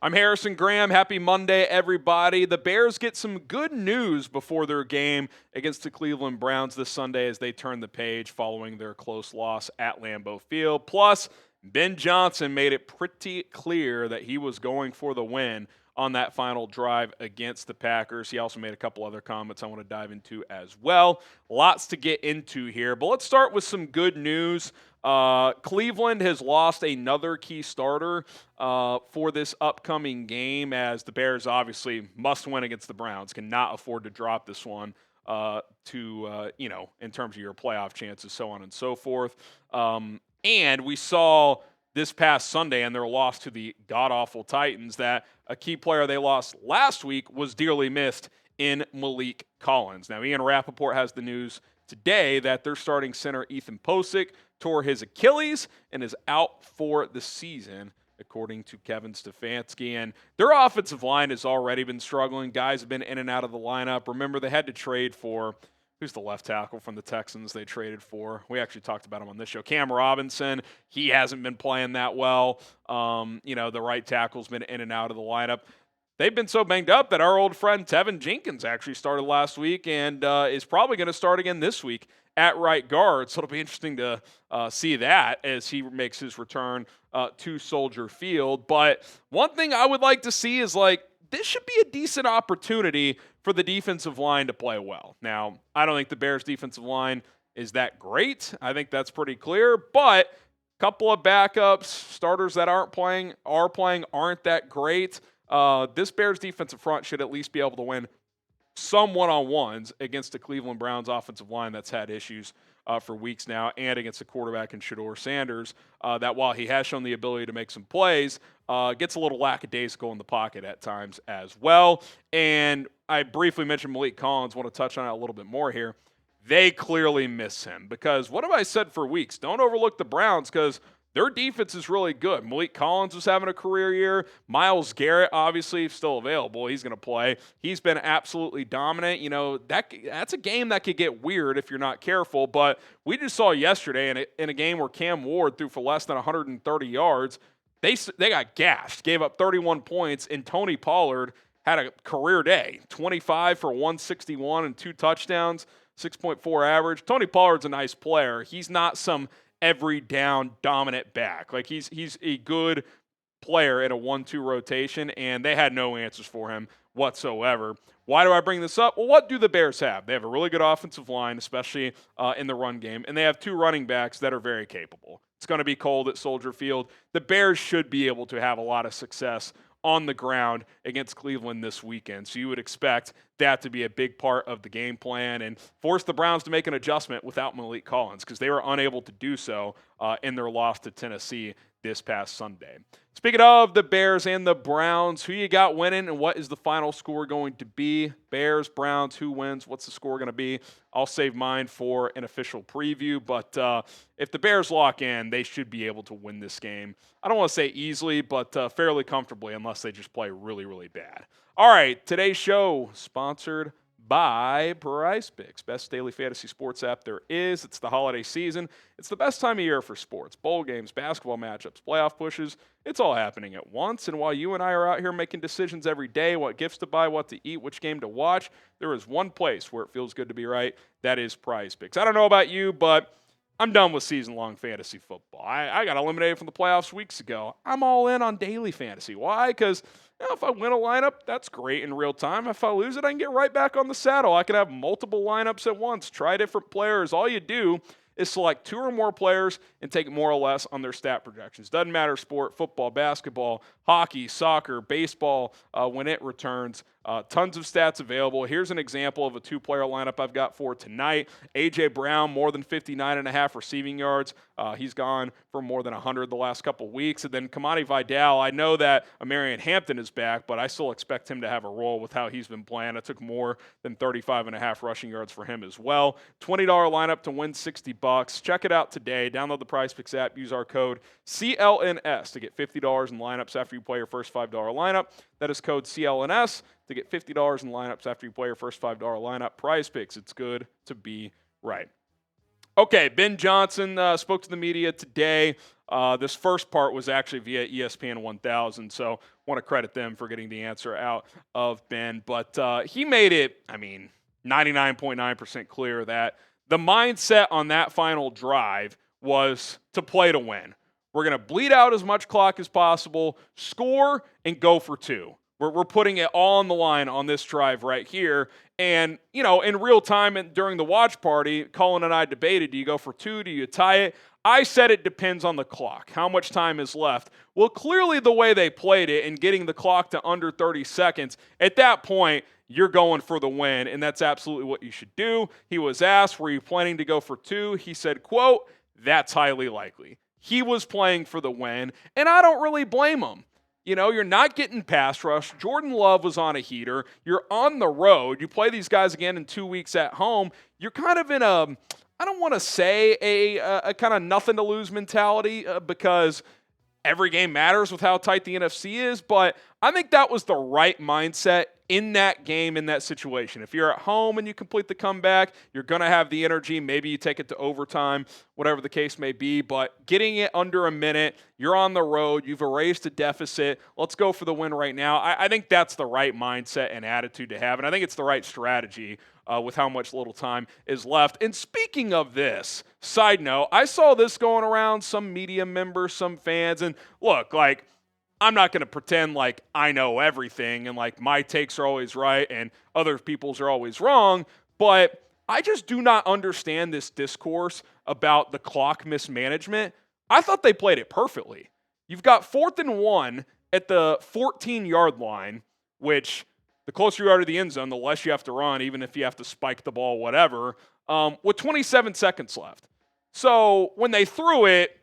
I'm Harrison Graham. Happy Monday, everybody. The Bears get some good news before their game against the Cleveland Browns this Sunday as they turn the page following their close loss at Lambeau Field. Plus, Ben Johnson made it pretty clear that he was going for the win on that final drive against the Packers. He also made a couple other comments I want to dive into as well. Lots to get into here, but let's start with some good news. Cleveland has lost another key starter for this upcoming game, as the Bears obviously must win against the Browns, cannot afford to drop this one in terms of your playoff chances, so on and so forth. And we saw this past Sunday in their loss to the god-awful Titans that a key player they lost last week was dearly missed in Malik Collins. Now, Ian Rappaport has the news today that their starting center, Ethan Posick, tore his Achilles and is out for the season, according to Kevin Stefanski. And their offensive line has already been struggling. Guys have been in and out of the lineup. Remember, they had to trade for – who's the left tackle from the Texans they traded for? We actually talked about him on this show. Cam Robinson, he hasn't been playing that well. The right tackle's been in and out of the lineup. They've been so banged up that our old friend Tevin Jenkins actually started last week and is probably going to start again this week at right guard. So it'll be interesting to see that as he makes his return to Soldier Field. But one thing I would like to see is, this should be a decent opportunity for the defensive line to play well. Now, I don't think the Bears' defensive line is that great. I think that's pretty clear. But a couple of backups, starters that aren't playing aren't that great. This Bears defensive front should at least be able to win some one-on-ones against the Cleveland Browns offensive line that's had issues for weeks now, and against the quarterback in Shedeur Sanders, that while he has shown the ability to make some plays, gets a little lackadaisical in the pocket at times as well. And I briefly mentioned Malik Collins, want to touch on it a little bit more here. They clearly miss him because what have I said for weeks? Don't overlook the Browns because their defense is really good. Malik Collins was having a career year. Myles Garrett, obviously, still available. He's going to play. He's been absolutely dominant. That's a game that could get weird if you're not careful. But we just saw yesterday in a game where Cam Ward threw for less than 130 yards, they got gashed, gave up 31 points, and Tony Pollard had a career day, 25 for 161 and 2 touchdowns, 6.4 average. Tony Pollard's a nice player. He's not some every down dominant back. He's a good player in a 1-2 rotation, and they had no answers for him whatsoever. Why do I bring this up? Well, what do the Bears have? They have a really good offensive line, especially in the run game, and they have 2 running backs that are very capable. It's going to be cold at Soldier Field. The Bears should be able to have a lot of success on the ground against Cleveland this weekend. So you would expect that to be a big part of the game plan and force the Browns to make an adjustment without Malik Collins because they were unable to do so in their loss to Tennessee this past Sunday. Speaking of the Bears and the Browns, who you got winning and what is the final score going to be? Bears, Browns, who wins? What's the score going to be? I'll save mine for an official preview, but if the Bears lock in, they should be able to win this game. I don't want to say easily, but fairly comfortably unless they just play really, really bad. All right, today's show sponsored by Prize Picks, best daily fantasy sports app there is. It's the holiday season. It's the best time of year for sports. Bowl games, basketball matchups, playoff pushes. It's all happening at once. And while you and I are out here making decisions every day, what gifts to buy, what to eat, which game to watch, there is one place where it feels good to be right. That is Prize Picks. I don't know about you, but I'm done with season-long fantasy football. I got eliminated from the playoffs weeks ago. I'm all in on daily fantasy. Why? Because if I win a lineup, that's great in real time. If I lose it, I can get right back on the saddle. I can have multiple lineups at once, try different players. All you do is select 2 or more players and take more or less on their stat projections. Doesn't matter sport, football, basketball, hockey, soccer, baseball, when it returns. Tons of stats available. Here's an example of a 2-player lineup I've got for tonight. A.J. Brown, more than 59.5 receiving yards. He's gone for more than 100 the last couple weeks. And then Kamani Vidal, I know that Amarian Hampton is back, but I still expect him to have a role with how he's been playing. I took more than 35.5 rushing yards for him as well. $20 lineup to win $60. Check it out today. Download the PrizePicks app. Use our code CLNS to get $50 in lineups after you play your first $5 lineup. That is code CLNS to get $50 in lineups after you play your first $5 lineup. PrizePicks, it's good to be right. Okay, Ben Johnson spoke to the media today This first part was actually via ESPN 1000, so want to credit them for getting the answer out of Ben. But he made it, 99.9% clear that the mindset on that final drive was to play to win. We're going to bleed out as much clock as possible, score, and go for two. We're putting it all on the line on this drive right here. And, in real time and during the watch party, Colin and I debated, do you go for two? Do you tie it? I said it depends on the clock, how much time is left. Well, clearly the way they played it and getting the clock to under 30 seconds, at that point, you're going for the win, and that's absolutely what you should do. He was asked, were you planning to go for two? He said, quote, that's highly likely. He was playing for the win, and I don't really blame him. You're not getting pass rush. Jordan Love was on a heater. You're on the road. You play these guys again in 2 weeks at home. You're kind of in I don't want to say a kind of nothing to lose mentality because every game matters with how tight the NFC is, but I think that was the right mindset in that game, in that situation. If you're at home and you complete the comeback, you're going to have the energy. Maybe you take it to overtime, whatever the case may be, but getting it under a minute, you're on the road, you've erased a deficit, let's go for the win right now. I think that's the right mindset and attitude to have, and I think it's the right strategy with how much little time is left. And speaking of this, side note, I saw this going around, some media members, some fans, and look, I'm not going to pretend like I know everything and my takes are always right and other people's are always wrong, but I just do not understand this discourse about the clock mismanagement. I thought they played it perfectly. You've got 4th and 1 at the 14-yard line, which the closer you are to the end zone, the less you have to run, even if you have to spike the ball, whatever, with 27 seconds left. So when they threw it,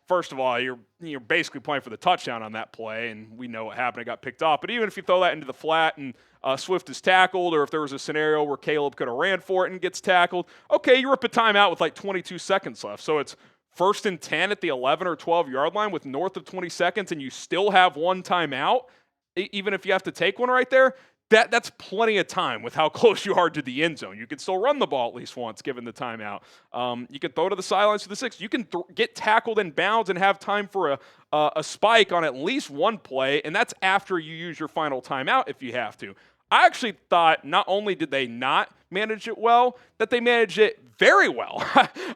first of all, you're basically playing for the touchdown on that play, and we know what happened. It got picked off. But even if you throw that into the flat and Swift is tackled, or if there was a scenario where Caleb could have ran for it and gets tackled, okay, you rip a timeout with 22 seconds left. So it's 1st and 10 at the 11 or 12-yard line with north of 20 seconds, and you still have one timeout, even if you have to take one right there. That's plenty of time with how close you are to the end zone. You can still run the ball at least once given the timeout. You can throw to the sidelines to the 6. You can get tackled in bounds and have time for a spike on at least one play, and that's after you use your final timeout if you have to. I actually thought not only did they not manage it well, that they managed it very well.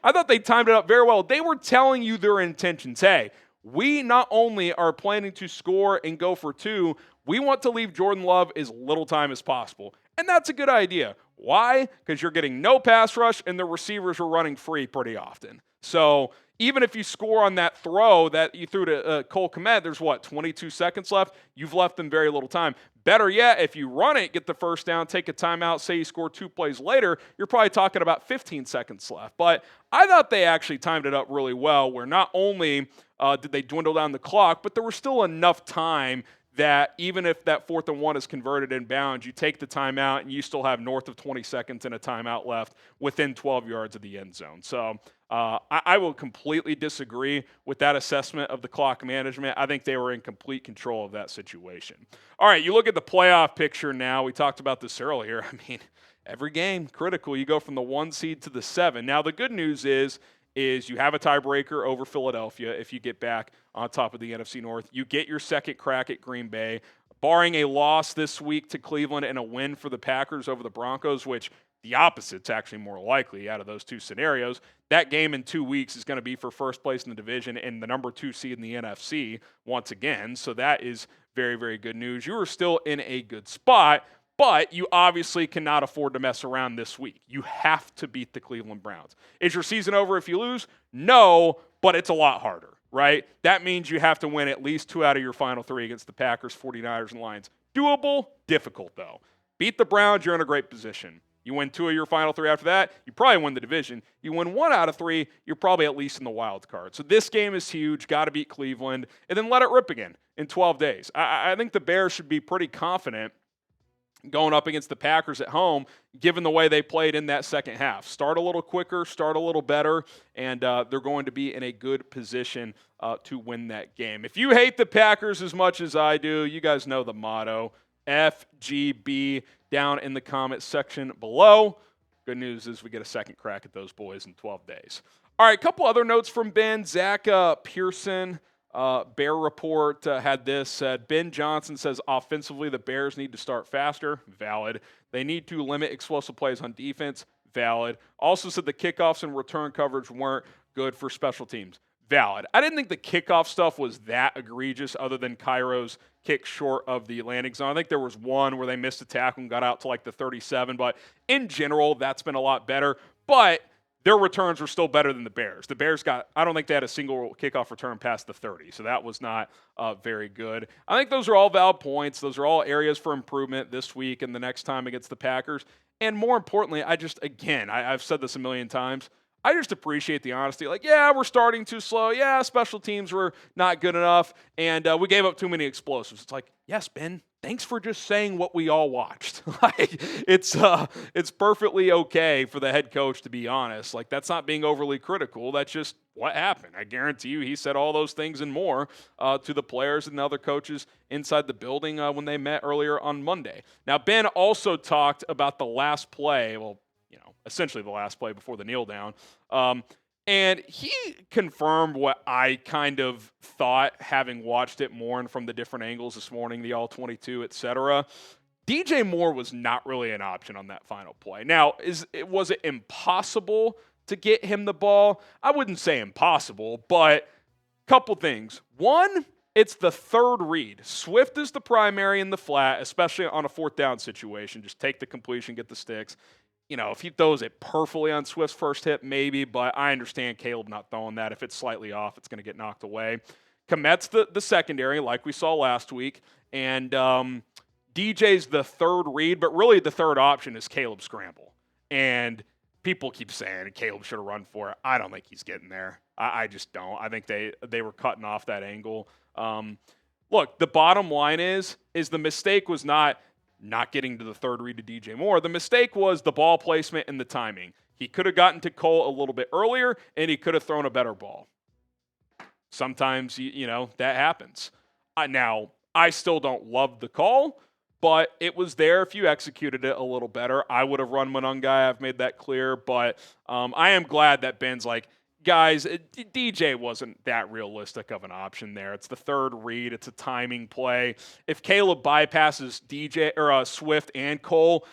I thought they timed it up very well. They were telling you their intentions. Hey, we not only are planning to score and go for two, we want to leave Jordan Love as little time as possible. And that's a good idea. Why? Because you're getting no pass rush and the receivers are running free pretty often. So even if you score on that throw that you threw to Cole Kmet, there's 22 seconds left? You've left them very little time. Better yet, if you run it, get the first down, take a timeout, say you score 2 plays later, you're probably talking about 15 seconds left. But I thought they actually timed it up really well, where not only did they dwindle down the clock, but there was still enough time that even if that 4th and 1 is converted in bounds, you take the timeout and you still have north of 20 seconds and a timeout left within 12 yards of the end zone. So I will completely disagree with that assessment of the clock management. I think they were in complete control of that situation. All right, you look at the playoff picture now. We talked about this earlier. Every game, critical. You go from the 1 seed to the 7. Now, the good news is you have a tiebreaker over Philadelphia if you get back on top of the NFC North. You get your second crack at Green Bay. Barring a loss this week to Cleveland and a win for the Packers over the Broncos, which the opposite's actually more likely out of those two scenarios, that game in 2 weeks is going to be for first place in the division and the number 2 seed in the NFC once again. So that is very, very good news. You are still in a good spot, but you obviously cannot afford to mess around this week. You have to beat the Cleveland Browns. Is your season over if you lose? No, but it's a lot harder, right? That means you have to win at least 2 out of your final 3 against the Packers, 49ers, and Lions. Doable, difficult though. Beat the Browns, you're in a great position. You win 2 of your final 3 after that, you probably win the division. You win 1 out of 3, you're probably at least in the wild card. So this game is huge, got to beat Cleveland, and then let it rip again in 12 days. I think the Bears should be pretty confident going up against the Packers at home, given the way they played in that second half. Start a little quicker, start a little better, and they're going to be in a good position to win that game. If you hate the Packers as much as I do, you guys know the motto, FGB, down in the comment section below. Good news is we get a second crack at those boys in 12 days. All right, a couple other notes from Ben. Zach Pearson, Bear Report, had this. Said Ben Johnson says offensively the Bears need to start faster. Valid. They need to limit explosive plays on defense. Valid. Also said the kickoffs and return coverage weren't good for special teams. Valid. I didn't think the kickoff stuff was that egregious other than Cairo's kick short of the landing zone. I think there was one where they missed a tackle and got out to like the 37, but in general, that's been a lot better. But their returns were still better than the Bears. The Bears I don't think they had a single kickoff return past the 30, so that was not very good. I think those are all valid points. Those are all areas for improvement this week and the next time against the Packers. And more importantly, I've said this a million times, I just appreciate the honesty. Like, yeah, we're starting too slow. Yeah, special teams were not good enough, and we gave up too many explosives. It's like, yes, Ben, thanks for just saying what we all watched. Like, it's perfectly okay for the head coach to be honest. Like, that's not being overly critical. That's just what happened. I guarantee you he said all those things and more to the players and the other coaches inside the building when they met earlier on Monday. Now, Ben also talked about the last play, essentially the last play before the kneel down. And he confirmed what I kind of thought, having watched it more and from the different angles this morning, the all-22, etc. DJ Moore was not really an option on that final play. Now, was it impossible to get him the ball? I wouldn't say impossible, but couple things. One, it's the third read. Swift is the primary in the flat, especially on a fourth down situation. Just take the completion, get the sticks. If he throws it perfectly on Swift's first hit, maybe, but I understand Caleb not throwing that. If it's slightly off, it's going to get knocked away. Komet's the secondary, like we saw last week, and DJ's the third read, but really the third option is Caleb scramble. And people keep saying Caleb should have run for it. I don't think he's getting there. I just don't. I think they were cutting off that angle. Look, the bottom line is the mistake was not getting to the third read to DJ Moore. The mistake was the ball placement and the timing. He could have gotten to Cole a little bit earlier, and he could have thrown a better ball. Sometimes, that happens. Now, I still don't love the call, but it was there if you executed it a little better. I would have run Monungai. I've made that clear, but I am glad that Ben's like, guys, DJ wasn't that realistic of an option there. It's the third read. It's a timing play. If Caleb bypasses DJ or Swift and Cole,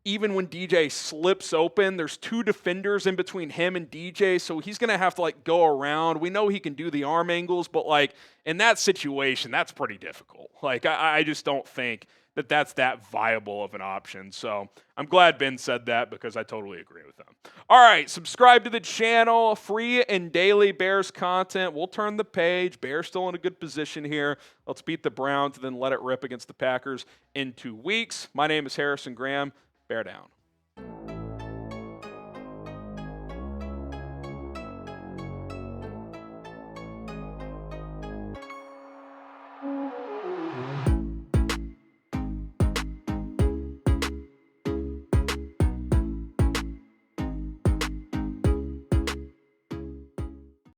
even when DJ slips open, there's two defenders in between him and DJ, so he's going to have to go around. We know he can do the arm angles, but in that situation, that's pretty difficult. I just don't think that's that viable of an option. So I'm glad Ben said that because I totally agree with him. All right, subscribe to the channel. Free and daily Bears content. We'll turn the page. Bears still in a good position here. Let's beat the Browns and then let it rip against the Packers in 2 weeks. My name is Harrison Graham. Bear down.